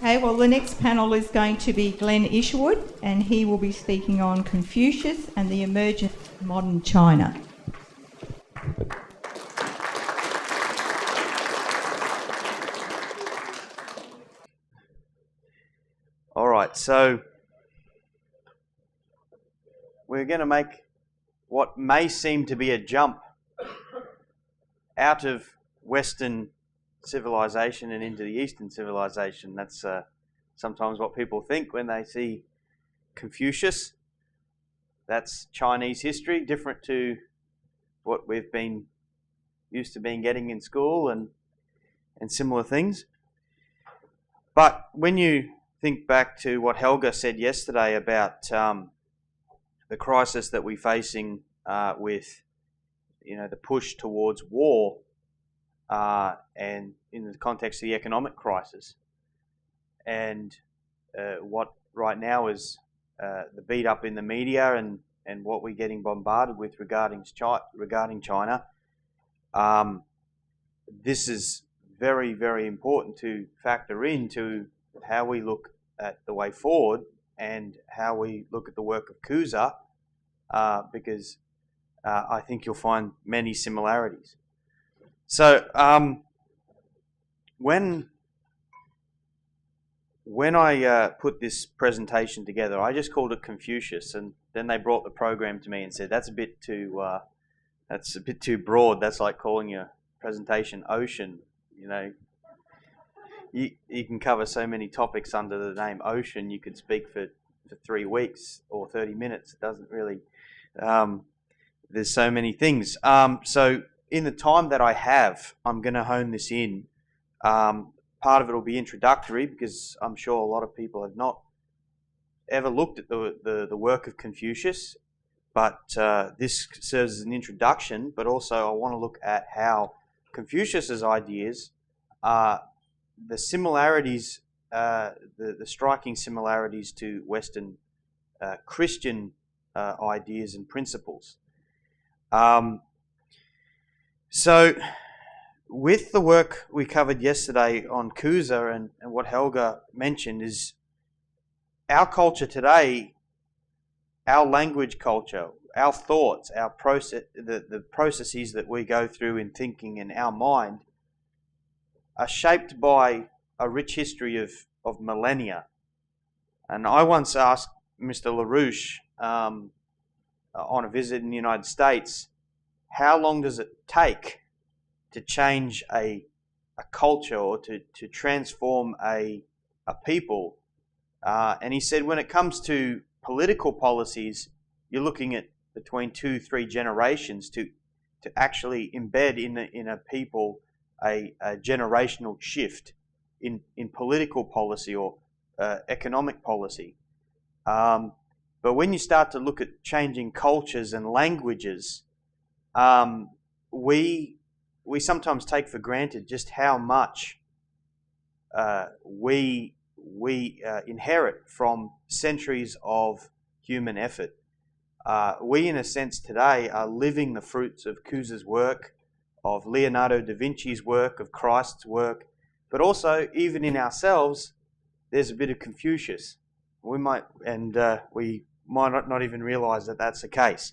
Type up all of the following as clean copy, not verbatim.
Okay, well, the next panel is going to be Glen Isherwood, and he will be speaking on Confucius and the emergence of modern China. All right, so we're going to make what may seem to be a jump out of Western civilization and into the Eastern civilization. That's sometimes what people think when they see Confucius. That's Chinese history, different to what we've been used to getting in school and similar things. But when you think back to what Helga said yesterday about the crisis that we're facing with, the push towards war, and in the context of the economic crisis, and what right now is the beat up in the media and what we're getting bombarded with regarding China, this is very, very important to factor into how we look at the way forward and how we look at the work of CUSA, because I think you'll find many similarities. So when I put this presentation together, I just called it Confucius, and then they brought the program to me and said that's a bit too broad. That's like calling your presentation Ocean. You can cover so many topics under the name Ocean. You could speak for 3 weeks or 30 minutes. It doesn't really. There's so many things. So in the time that I have, I'm going to hone this in. Part of it will be introductory, because I'm sure a lot of people have not ever looked at the work of Confucius, but this serves as an introduction. But also I want to look at how Confucius's ideas are the similarities, the striking similarities to Western Christian ideas and principles. So with the work we covered yesterday on CUSA and what Helga mentioned, is our culture today, our language culture, our thoughts, our process, the processes that we go through in thinking in our mind are shaped by a rich history of millennia. And I once asked Mr. LaRouche on a visit in the United States, how long does it take to change a culture or to transform a people? And he said when it comes to political policies, you're looking at between 2-3 generations to actually embed in a people a generational shift in political policy or economic policy. But when you start to look at changing cultures and languages, we sometimes take for granted just how much we inherit from centuries of human effort. We, in a sense, today are living the fruits of CUSA's work, of Leonardo da Vinci's work, of Christ's work, but also even in ourselves, there's a bit of Confucius. We might not even realise that that's the case.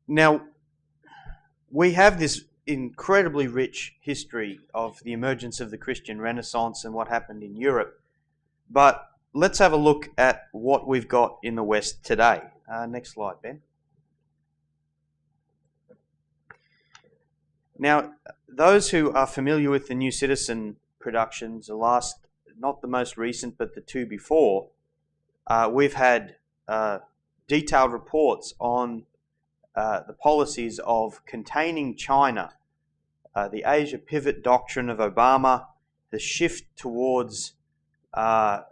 Now, we have this incredibly rich history of the emergence of the Christian Renaissance and what happened in Europe, but let's have a look at what we've got in the West today. Next slide, Ben. Now, those who are familiar with the New Citizen productions, not the most recent, but the 2 before, we've had detailed reports on the policies of containing China, the Asia Pivot Doctrine of Obama, the shift towards a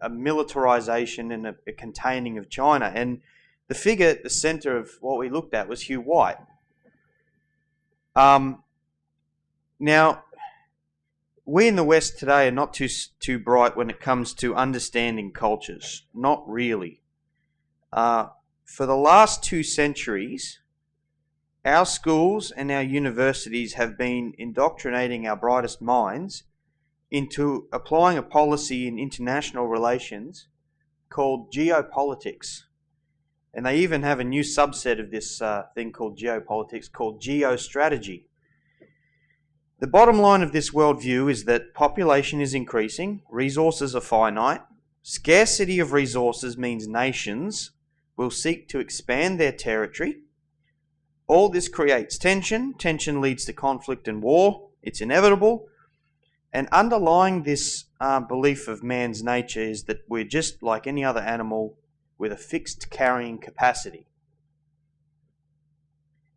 militarization and a containing of China. And the figure at the center of what we looked at was Hugh White. Now, we in the West today are not too bright when it comes to understanding cultures. Not really. For the last 2 centuries, our schools and our universities have been indoctrinating our brightest minds into applying a policy in international relations called geopolitics. And they even have a new subset of this thing called geopolitics called geostrategy. The bottom line of this worldview is that population is increasing, resources are finite, scarcity of resources means nations will seek to expand their territory. All this creates tension. Tension leads to conflict and war. It's inevitable. And underlying this belief of man's nature is that we're just like any other animal with a fixed carrying capacity.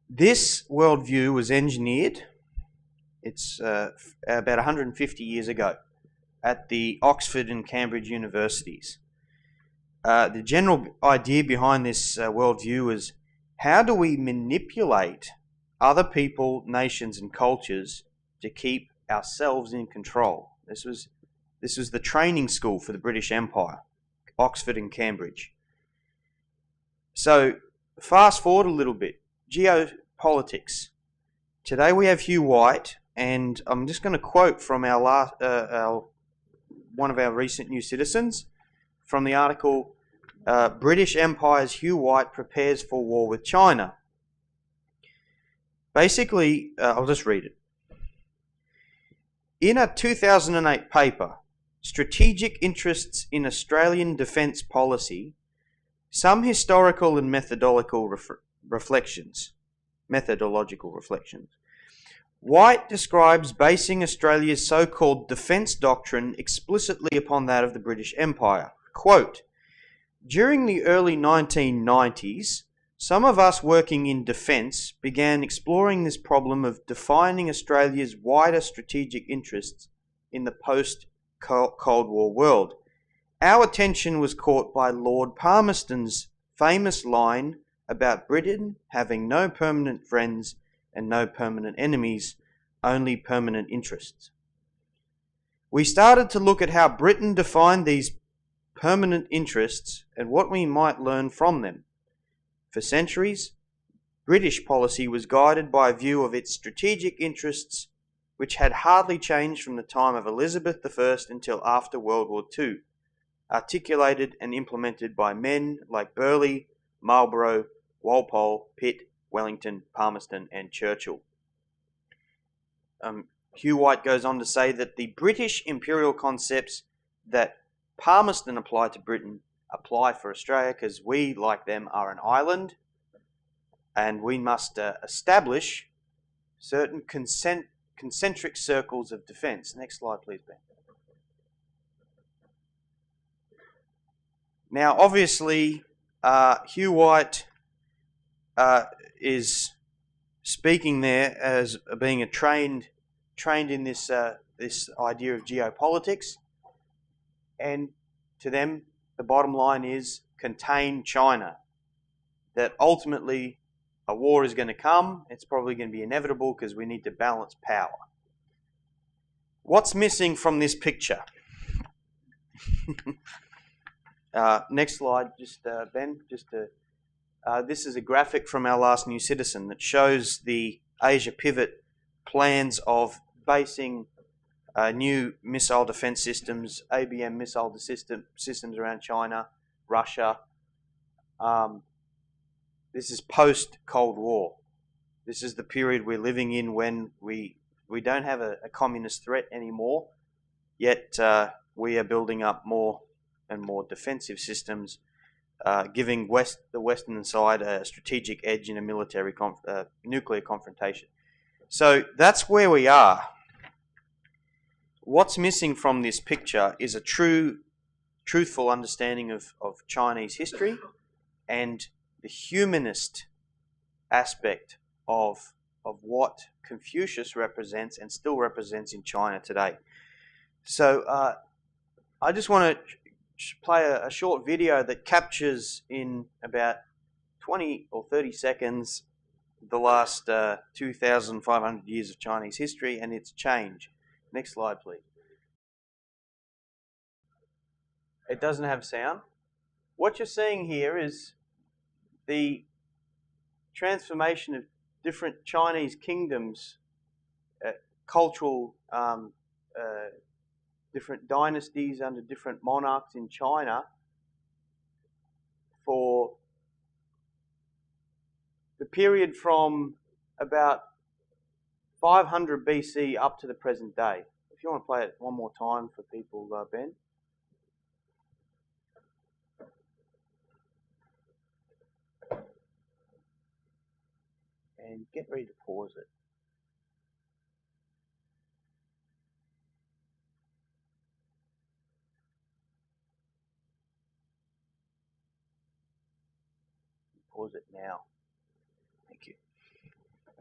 This worldview was engineered, it's about 150 years ago, at the Oxford and Cambridge universities. The general idea behind this worldview is, how do we manipulate other people, nations and cultures to keep ourselves in control? This was the training school for the British Empire, Oxford and Cambridge. So fast forward a little bit, geopolitics. Today we have Hugh White, and I'm just going to quote from one of our recent new citizens from the article, British Empire's Hugh White prepares for war with China. Basically, I'll just read it. In a 2008 paper, Strategic Interests in Australian Defence Policy, Some Historical and Methodological Reflections, White describes basing Australia's so-called defence doctrine explicitly upon that of the British Empire. Quote, during the early 1990s, some of us working in defence began exploring this problem of defining Australia's wider strategic interests in the post-Cold War world. Our attention was caught by Lord Palmerston's famous line about Britain having no permanent friends and no permanent enemies, only permanent interests. We started to look at how Britain defined these permanent interests and what we might learn from them. For centuries, British policy was guided by a view of its strategic interests, which had hardly changed from the time of Elizabeth I until after World War II, articulated and implemented by men like Burleigh, Marlborough, Walpole, Pitt, Wellington, Palmerston and Churchill. Hugh White goes on to say that the British imperial concepts that Palmerston applied to Britain apply for Australia because we, like them, are an island and we must establish certain concentric circles of defence. Next slide, please, Ben. Now, obviously, Hugh White is speaking there as being trained in this idea of geopolitics, and to them, the bottom line is contain China. That ultimately a war is going to come. It's probably going to be inevitable because we need to balance power. What's missing from this picture? Next slide, Ben. This is a graphic from our last new citizen that shows the Asia Pivot plans of basing new missile defense systems, ABM missile systems around China, Russia. This is post-Cold War. This is the period we're living in when we don't have a communist threat anymore, yet we are building up more and more defensive systems, giving the Western side a strategic edge in a military nuclear confrontation. So that's where we are. What's missing from this picture is a truthful understanding of Chinese history and the humanist aspect of what Confucius represents and still represents in China today. So I just want to play a short video that captures in about 20 or 30 seconds the last 2,500 years of Chinese history and its change. Next slide, please. It doesn't have sound. What you're seeing here is the transformation of different Chinese kingdoms, cultural different dynasties under different monarchs in China for the period from about 500 BC up to the present day. If you want to play it one more time for people, Ben. And get ready to pause it. Pause it now. Thank you.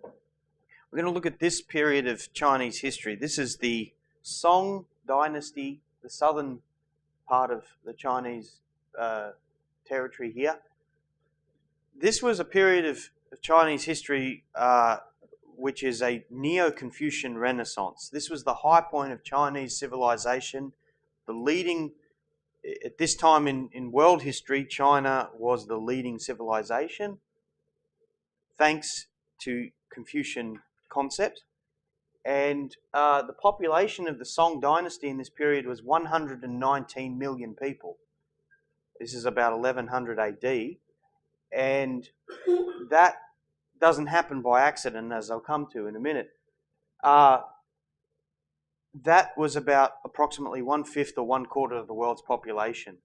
We're going to look at this period of Chinese history. This is the Song dynasty, the southern part of the Chinese territory here. This was a period of Chinese history which is a Neo-Confucian Renaissance. This was the high point of Chinese civilization. The leading, at this time in world history, China was the leading civilization thanks to Confucian concept. And the population of the Song dynasty in this period was 119 million people. This is about 1100 AD. And that doesn't happen by accident, as I'll come to in a minute. That was about approximately 1/5 or 1/4 of the world's population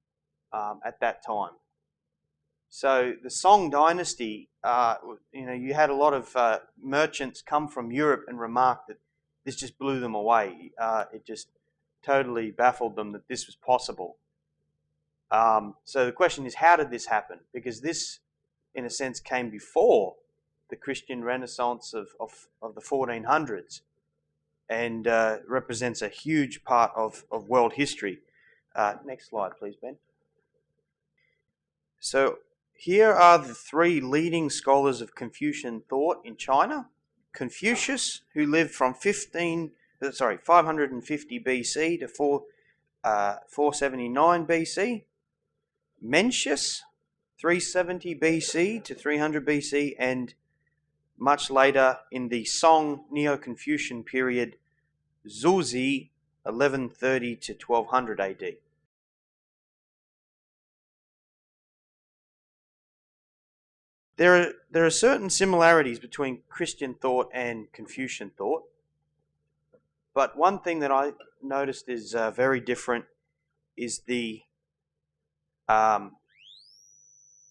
at that time. So the Song dynasty, you had a lot of merchants come from Europe and remark that this just blew them away. It just totally baffled them that this was possible. So the question is, how did this happen? Because this, in a sense, came before the Christian Renaissance of the 1400s and represents a huge part of world history. Next slide, please, Ben. So here are the three leading scholars of Confucian thought in China. Confucius, who lived from 550 BC to 479 BC. Mencius, 370 BC to 300 BC, and much later in the Song Neo-Confucian period, Zuzi, 1130 to 1200 AD. There are certain similarities between Christian thought and Confucian thought, but one thing that I noticed is very different is the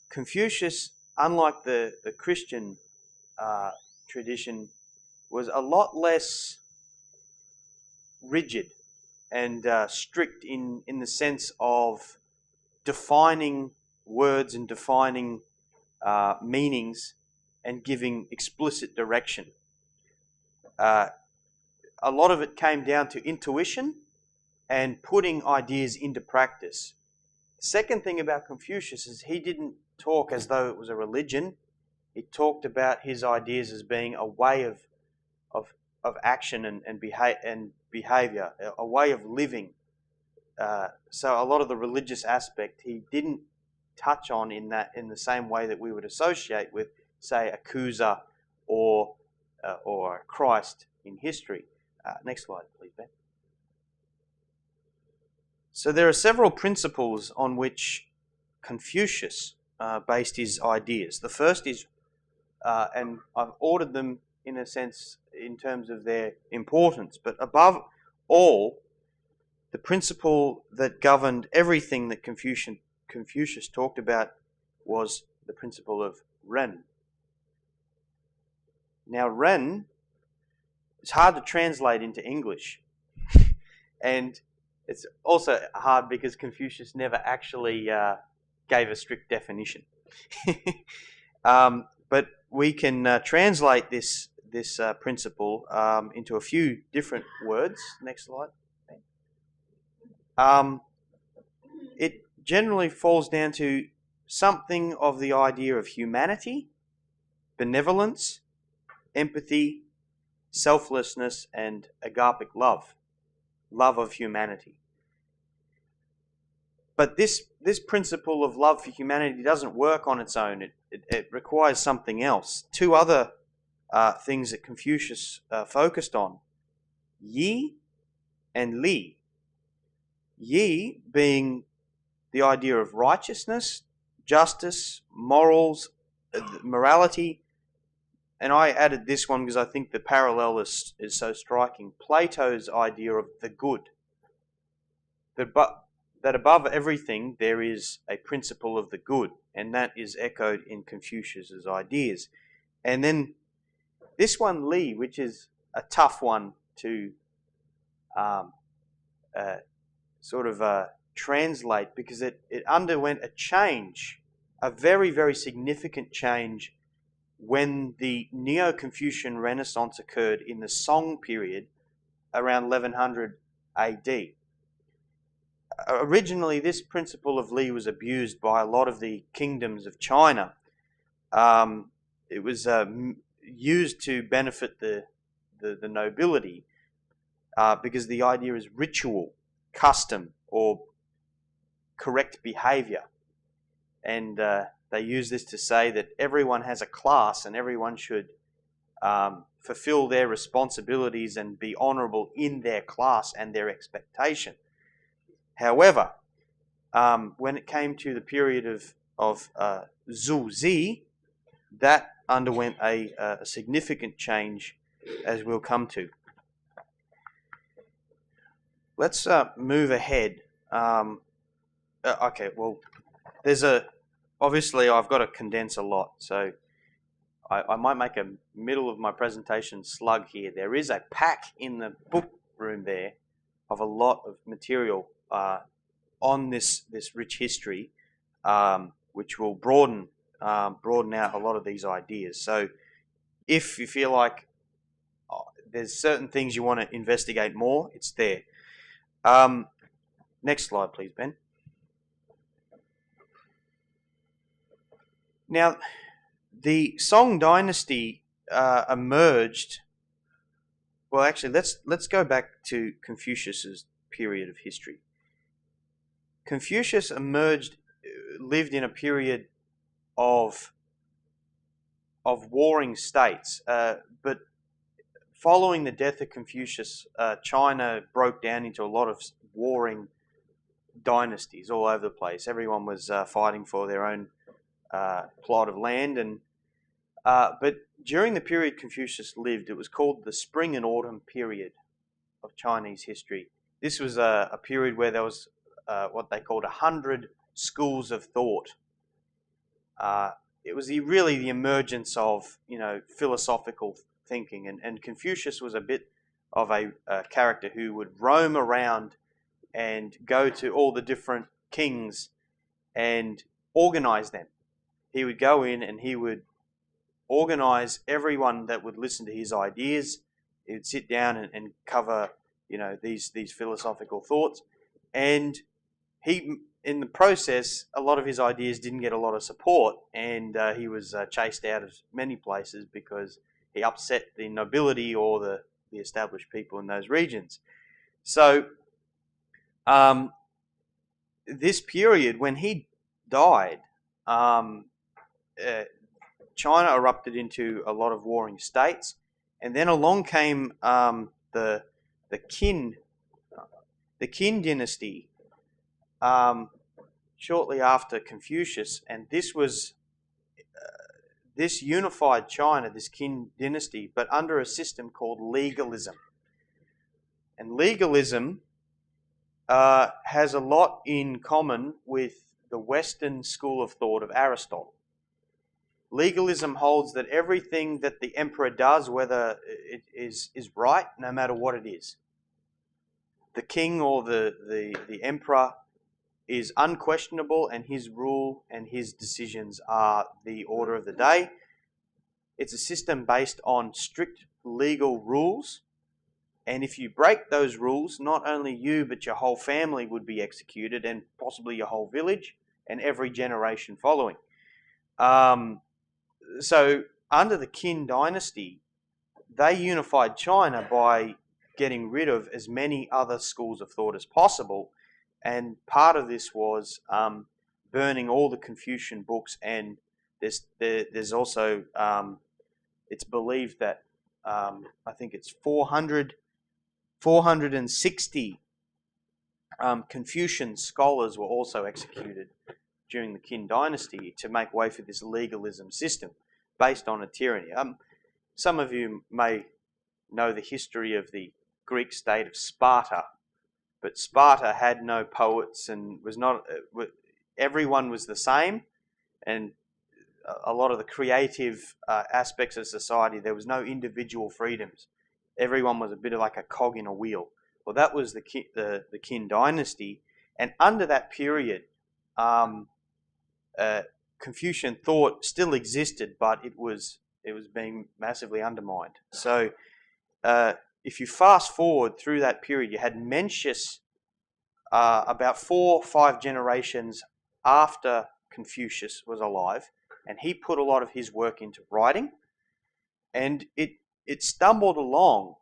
Confucius, unlike the Christian tradition, was a lot less rigid and strict in the sense of defining words and defining meanings and giving explicit direction. A lot of it came down to intuition and putting ideas into practice. The second thing about Confucius is he didn't talk as though it was a religion. He talked about his ideas as being a way of action and behavior, a way of living. So a lot of the religious aspect he didn't touch on in the same way that we would associate with, say, a Cusa or Christ in history. Next slide, please, Ben. So there are several principles on which Confucius based his ideas. The first is, and I've ordered them in a sense in terms of their importance, but above all, the principle that governed everything that Confucius talked about was the principle of Ren. Now, Ren is hard to translate into English, and it's also hard because Confucius never actually gave a strict definition. But we can translate this principle into a few different words. Next slide. It generally falls down to something of the idea of humanity, benevolence, empathy, selflessness, and agapic love of humanity. But this principle of love for humanity doesn't work on its own. It requires something else. Two other things that Confucius focused on, Yi and Li. Yi being the idea of righteousness, justice, morals, morality. And I added this one because I think the parallel is so striking. Plato's idea of the good. That above everything there is a principle of the good, and that is echoed in Confucius's ideas. And then this one, Li, which is a tough one to translate, because it underwent a change, a very, very significant change, when the Neo-Confucian Renaissance occurred in the Song period around 1100 AD. Originally, this principle of Li was abused by a lot of the kingdoms of China. It was used to benefit the nobility, because the idea is ritual, custom, or correct behavior. And they use this to say that everyone has a class and everyone should fulfill their responsibilities and be honourable in their class and their expectation. However, when it came to the period of Zhu Zi, that underwent a significant change, as we'll come to. Let's move ahead. Okay, well, obviously I've got to condense a lot, so I might make a middle of my presentation slug here. There is a pack in the book room there of a lot of material on this rich history, which will broaden out a lot of these ideas. So if you feel like there's certain things you want to investigate more, it's there. Next slide, please, Ben. Now, the Song dynasty emerged. Well, actually, let's go back to Confucius's period of history. Confucius lived in a period of warring states, but following the death of Confucius, China broke down into a lot of warring dynasties all over the place. Everyone was fighting for their own plot of land, but during the period Confucius lived, it was called the Spring and Autumn period of Chinese history. This was a period where there was what they called 100 schools of thought. It was really the emergence of philosophical thinking, and Confucius was a bit of a character who would roam around and go to all the different kings and organize them. He would go in and he would organize everyone that would listen to his ideas. He would sit down and cover these philosophical thoughts, and in the process, a lot of his ideas didn't get a lot of support, and he was chased out of many places because he upset the nobility or the established people in those regions. So this period, when he died, China erupted into a lot of warring states, and then along came the Qin dynasty shortly after Confucius, and this unified China, this Qin dynasty, but under a system called legalism. And legalism has a lot in common with the Western school of thought of Aristotle. Legalism holds that everything that the emperor does, whether it is right, no matter what it is. The king or the emperor is unquestionable, and his rule and his decisions are the order of the day. It's a system based on strict legal rules, and if you break those rules, not only you but your whole family would be executed, and possibly your whole village and every generation following. So under the Qin dynasty, they unified China by getting rid of as many other schools of thought as possible, and part of this was burning all the Confucian books, and there's also it's believed that I think it's 460 Confucian scholars were also executed during the Qin dynasty to make way for this legalism system based on a tyranny. Some of you may know the history of the Greek state of Sparta, but Sparta had no poets and was not. Everyone was the same, and a lot of the creative aspects of society, there was no individual freedoms. Everyone was a bit of like a cog in a wheel. Well, that was the Qin dynasty, and under that period, Confucian thought still existed, but it was being massively undermined. So, if you fast forward through that period, you had Mencius about 4 or 5 generations after Confucius was alive, and he put a lot of his work into writing, and it stumbled along,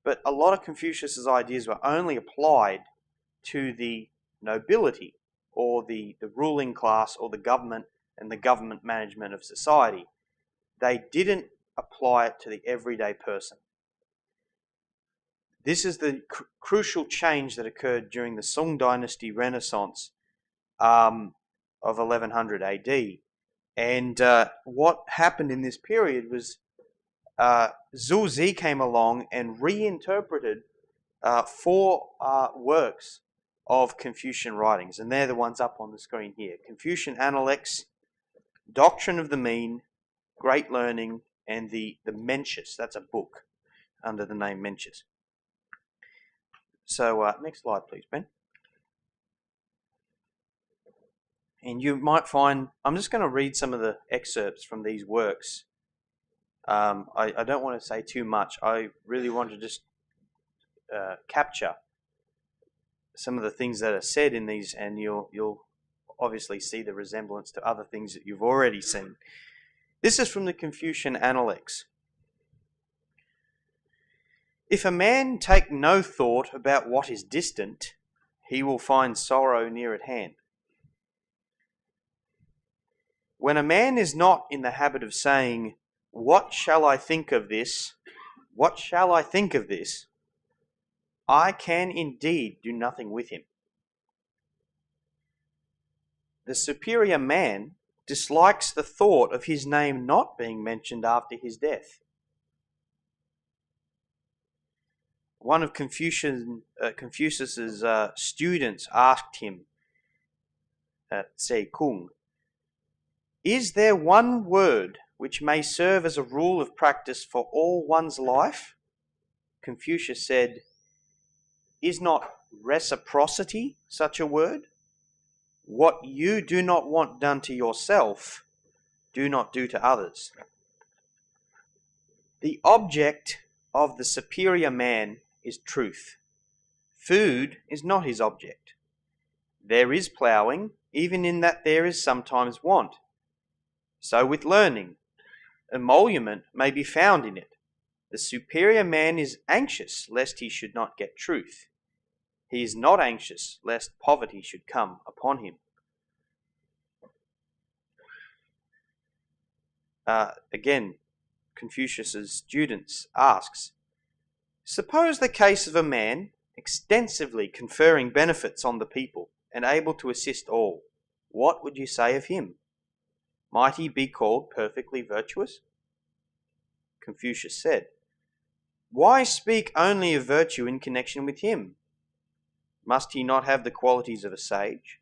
but a lot of Confucius's ideas were only applied to the nobility or the ruling class or the government and the government management of society. They didn't apply it to the everyday person. This is the crucial change that occurred during the Song Dynasty Renaissance of 1100 AD. And what happened in this period was Zhu Zi came along and reinterpreted 4 works of Confucian writings, and they're the ones up on the screen here. Confucian Analects, Doctrine of the Mean, Great Learning, and the Mencius. That's a book under the name Mencius. So next slide, please, Ben. And you might find, I'm just going to read some of the excerpts from these works. I don't want to say too much. I really want to just capture some of the things that are said in these, and you'll obviously see the resemblance to other things that you've already seen. This is from the Confucian Analects. If a man take no thought about what is distant, he will find sorrow near at hand. When a man is not in the habit of saying, "What shall I think of this? What shall I think of this?" I can indeed do nothing with him. The superior man dislikes the thought of his name not being mentioned after his death. One of Confucius's students asked him, Sei Kung, "Is there one word which may serve as a rule of practice for all one's life?" Confucius said, "Is not reciprocity such a word? What you do not want done to yourself, do not do to others." The object of the superior man is truth. Food is not his object. There is ploughing, even in that there is sometimes want. So with learning, emolument may be found in it. The superior man is anxious lest he should not get truth. He is not anxious lest poverty should come upon him. Again, Confucius's students asks, suppose the case of a man extensively conferring benefits on the people and able to assist all. What would you say of him? Might he be called perfectly virtuous? Confucius said, why speak only of virtue in connection with him? Must he not have the qualities of a sage?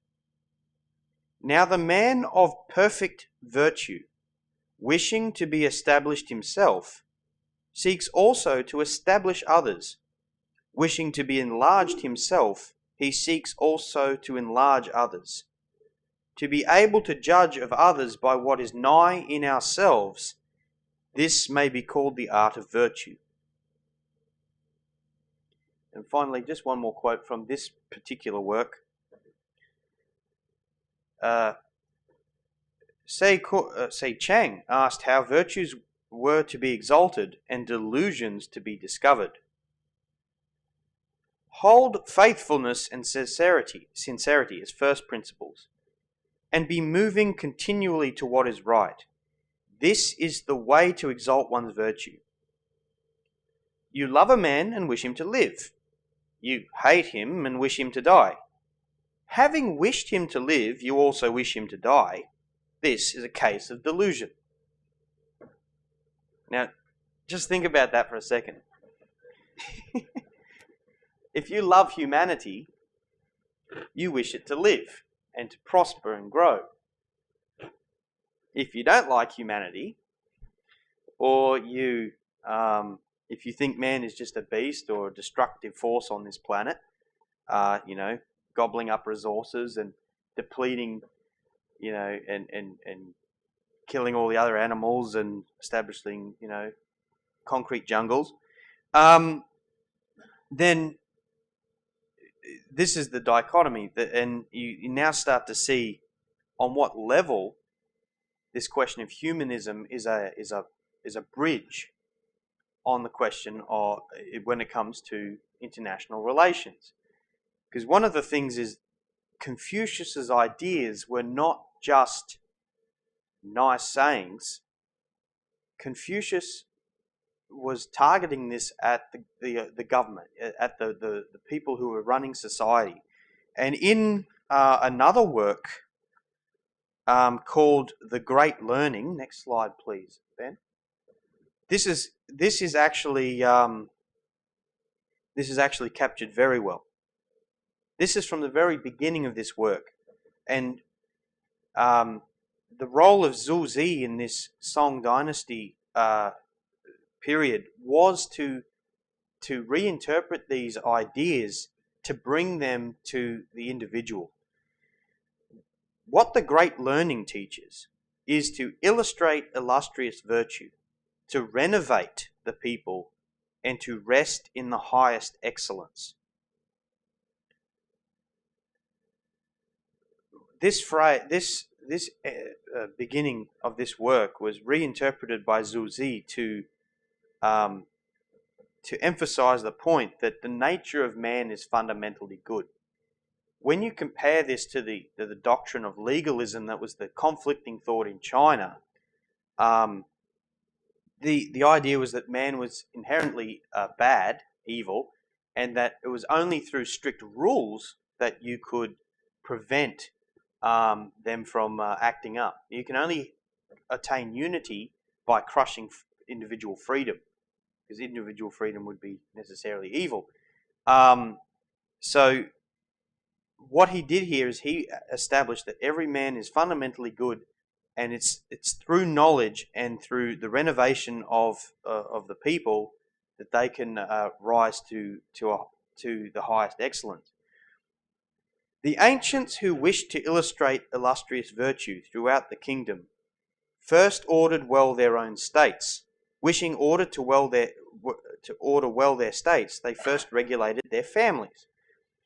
Now the man of perfect virtue, wishing to be established himself, seeks also to establish others. Wishing to be enlarged himself, he seeks also to enlarge others. To be able to judge of others by what is nigh in ourselves, this may be called the art of virtue. And finally, just one more quote from this particular work. Sei Chang asked how virtues were to be exalted and delusions to be discovered. Hold faithfulness and sincerity as first principles, and be moving continually to what is right. This is the way to exalt one's virtue. You love a man and wish him to live. You hate him and wish him to die. Having wished him to live, you also wish him to die. This is a case of delusion. Now, just think about that for a second. If you love humanity, you wish it to live and to prosper and grow. If you don't like humanity, or if you think man is just a beast or a destructive force on this planet, gobbling up resources and depleting, and killing all the other animals and establishing, concrete jungles, then this is the dichotomy, and you now start to see on what level this question of humanism is a bridge on the question of when it comes to international relations. Because one of the things is Confucius's ideas were not just nice sayings. Confucius was targeting this at the government, at the people who were running society. And in another work called The Great Learning, next slide please, Ben. This is actually captured very well. This is from the very beginning of this work, and the role of Zhu Zi in this Song Dynasty period was to reinterpret these ideas to bring them to the individual. What the Great Learning teaches is to illustrate illustrious virtue, to renovate the people, and to rest in the highest excellence. This beginning of this work was reinterpreted by Zhu Zi to emphasize the point that the nature of man is fundamentally good. When you compare this to the doctrine of legalism that was the conflicting thought in China, the idea was that man was inherently bad, evil, and that it was only through strict rules that you could prevent them from acting up. You can only attain unity by crushing individual freedom, because individual freedom would be necessarily evil. So what he did here is he established that every man is fundamentally good, and it's through knowledge and through the renovation of the people that they can rise to the highest excellence. The ancients who wished to illustrate illustrious virtue throughout the kingdom first ordered well their own states. Wishing order to order well their states, they first regulated their families.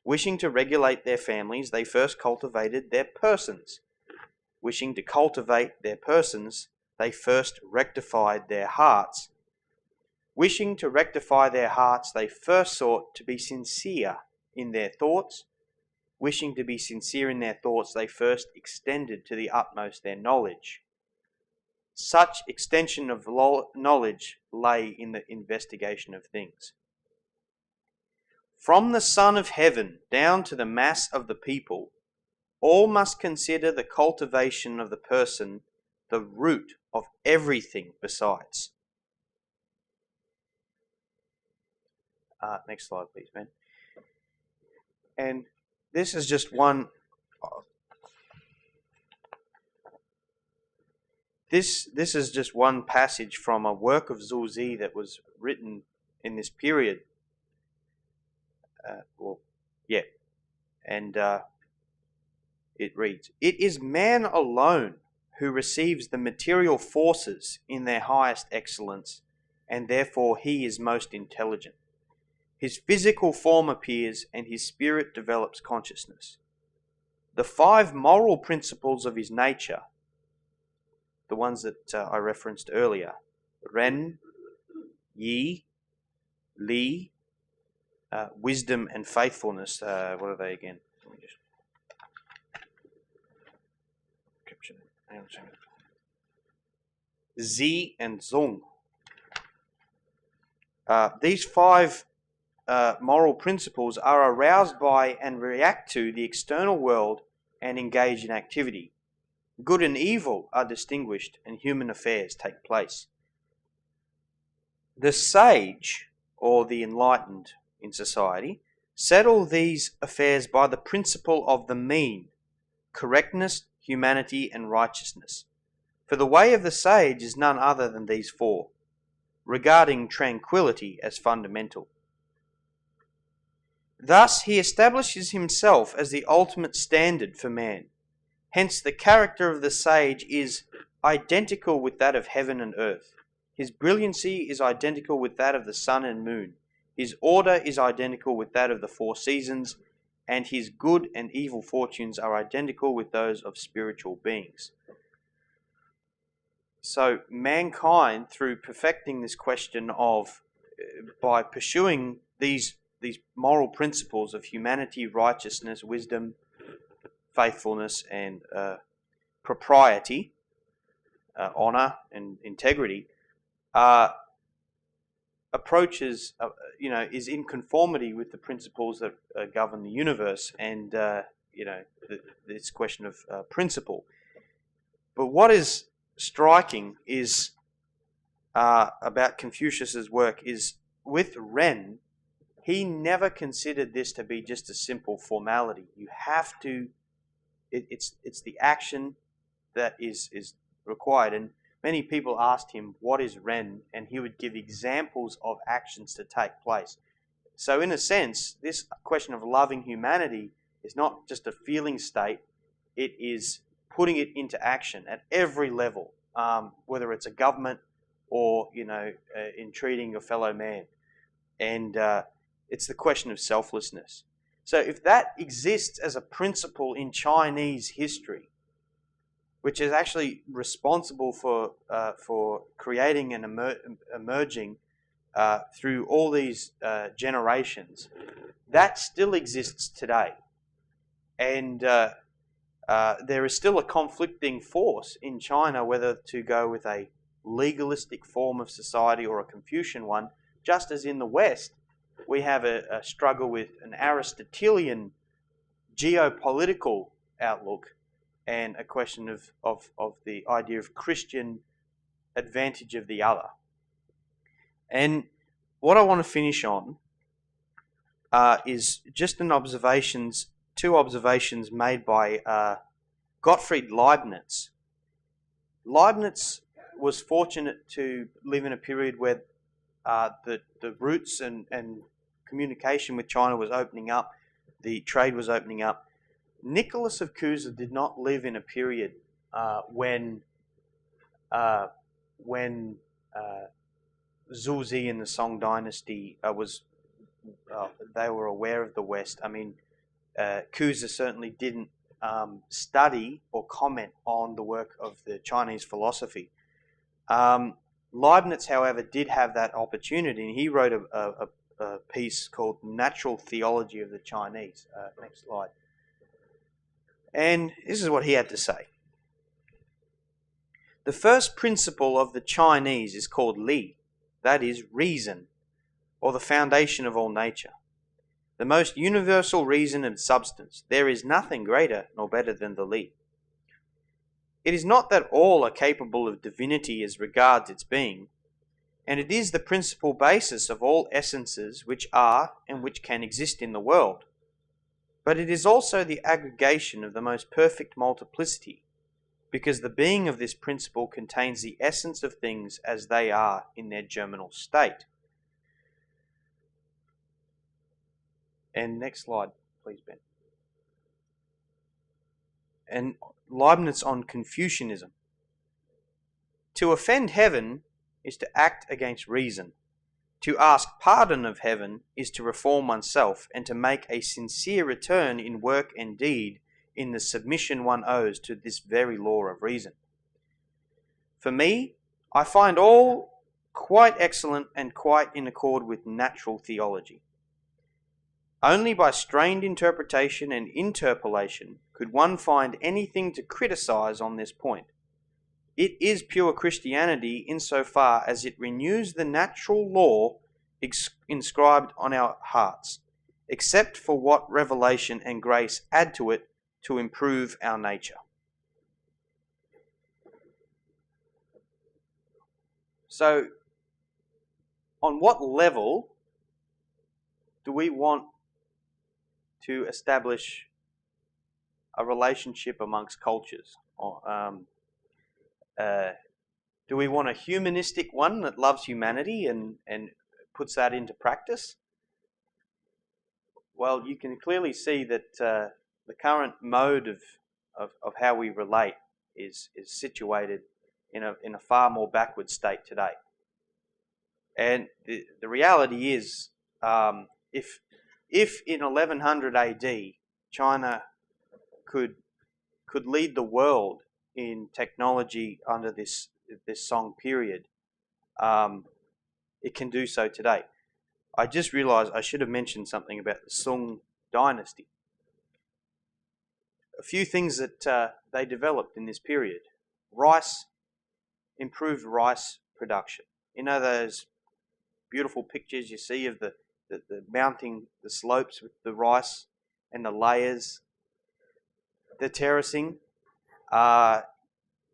Wishing to regulate their families, they first cultivated their persons. Wishing to cultivate their persons, they first rectified their hearts. Wishing to rectify their hearts, they first sought to be sincere in their thoughts. Wishing to be sincere in their thoughts, they first extended to the utmost their knowledge. Such extension of knowledge lay in the investigation of things. From the Son of Heaven down to the mass of the people, all must consider the cultivation of the person the root of everything besides. Next slide, please, Ben. And this is just one. This is just one passage from a work of Zhu Zi that was written in this period. It reads, "It is man alone who receives the material forces in their highest excellence, and therefore he is most intelligent. His physical form appears, and his spirit develops consciousness. The 5 moral principles of his nature," the ones that I referenced earlier, Ren, Yi, Li, wisdom and faithfulness. What are they again? Let me just Zi and Zong. These 5 moral principles are aroused by and react to the external world and engage in activity. Good and evil are distinguished and human affairs take place. The sage, or the enlightened in society, settle these affairs by the principle of the mean, correctness, humanity, and righteousness. For the way of the sage is none other than these four, regarding tranquility as fundamental. Thus he establishes himself as the ultimate standard for man. Hence the character of the sage is identical with that of heaven and earth. His brilliancy is identical with that of the sun and moon. His order is identical with that of the four seasons, and his good and evil fortunes are identical with those of spiritual beings. So mankind, through perfecting this question of, by pursuing these moral principles of humanity, righteousness, wisdom, faithfulness, and propriety, honor, and integrity, approaches, is in conformity with the principles that govern the universe, and this question of principle. But what is striking is about Confucius's work is with Ren, he never considered this to be just a simple formality. You have to, it's the action that is required. And many people asked him, what is Ren? And he would give examples of actions to take place. So in a sense, this question of loving humanity is not just a feeling state, it is putting it into action at every level, whether it's a government or, in treating your fellow man. And it's the question of selflessness. So if that exists as a principle in Chinese history, which is actually responsible for creating and emerging through all these generations, that still exists today. And there is still a conflicting force in China whether to go with a legalistic form of society or a Confucian one, just as in the West we have a struggle with an Aristotelian geopolitical outlook and a question of the idea of Christian advantage of the other. And what I want to finish on is just two observations made by Gottfried Leibniz. Leibniz was fortunate to live in a period where the routes and communication with China was opening up, the trade was opening up. Nicholas of Cusa did not live in a period when Zuzi and the Song dynasty they were aware of the West. I mean, Cusa certainly didn't study or comment on the work of the Chinese philosophy. Leibniz, however, did have that opportunity, and he wrote a piece called Natural Theology of the Chinese. Next slide. And this is what he had to say. The first principle of the Chinese is called Li, that is, reason, or the foundation of all nature. The most universal reason and substance. There is nothing greater nor better than the Li. It is not that all are capable of divinity as regards its being, and it is the principal basis of all essences which are and which can exist in the world. But it is also the aggregation of the most perfect multiplicity, because the being of this principle contains the essence of things as they are in their germinal state. And next slide, please, Ben. And Leibniz on Confucianism. To offend heaven is to act against reason. To ask pardon of heaven is to reform oneself and to make a sincere return in work and deed in the submission one owes to this very law of reason. For me, I find all quite excellent and quite in accord with natural theology. Only by strained interpretation and interpolation could one find anything to criticize on this point. It is pure Christianity insofar as it renews the natural law inscribed on our hearts, except for what revelation and grace add to it to improve our nature. So, on what level do we want to establish a relationship amongst cultures? Do we want a humanistic one that loves humanity and puts that into practice? Well, you can clearly see that the current mode of how we relate is situated in a far more backward state today. And the reality is, if in 1100 AD China could lead the world in technology under this Song period, it can do so today. I just realised I should have mentioned something about the Song dynasty. A few things that they developed in this period: improved rice production. You know those beautiful pictures you see of the mounting the slopes with the rice and the layers, the terracing,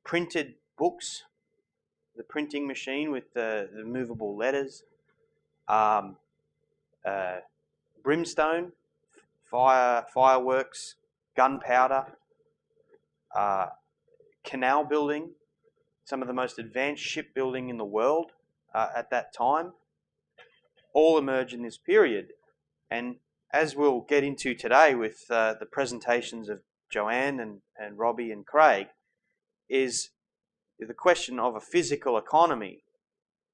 printed books, the printing machine with the movable letters, brimstone, fireworks, gunpowder, canal building, some of the most advanced shipbuilding in the world at that time, all emerge in this period. And as we'll get into today with the presentations of Joanne and Robbie and Craig, is the question of a physical economy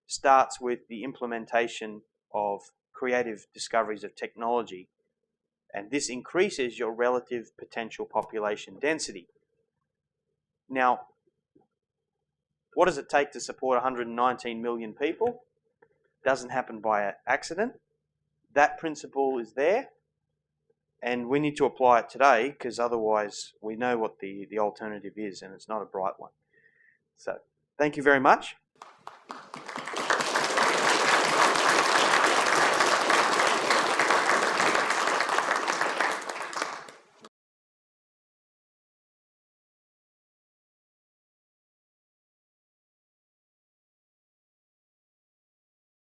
starts with the implementation of creative discoveries of technology, and this increases your relative potential population density. Now, what does it take to support 119 million people? Doesn't happen by accident. That principle is there, and we need to apply it today, because otherwise we know what the alternative is, and it's not a bright one. So, thank you very much.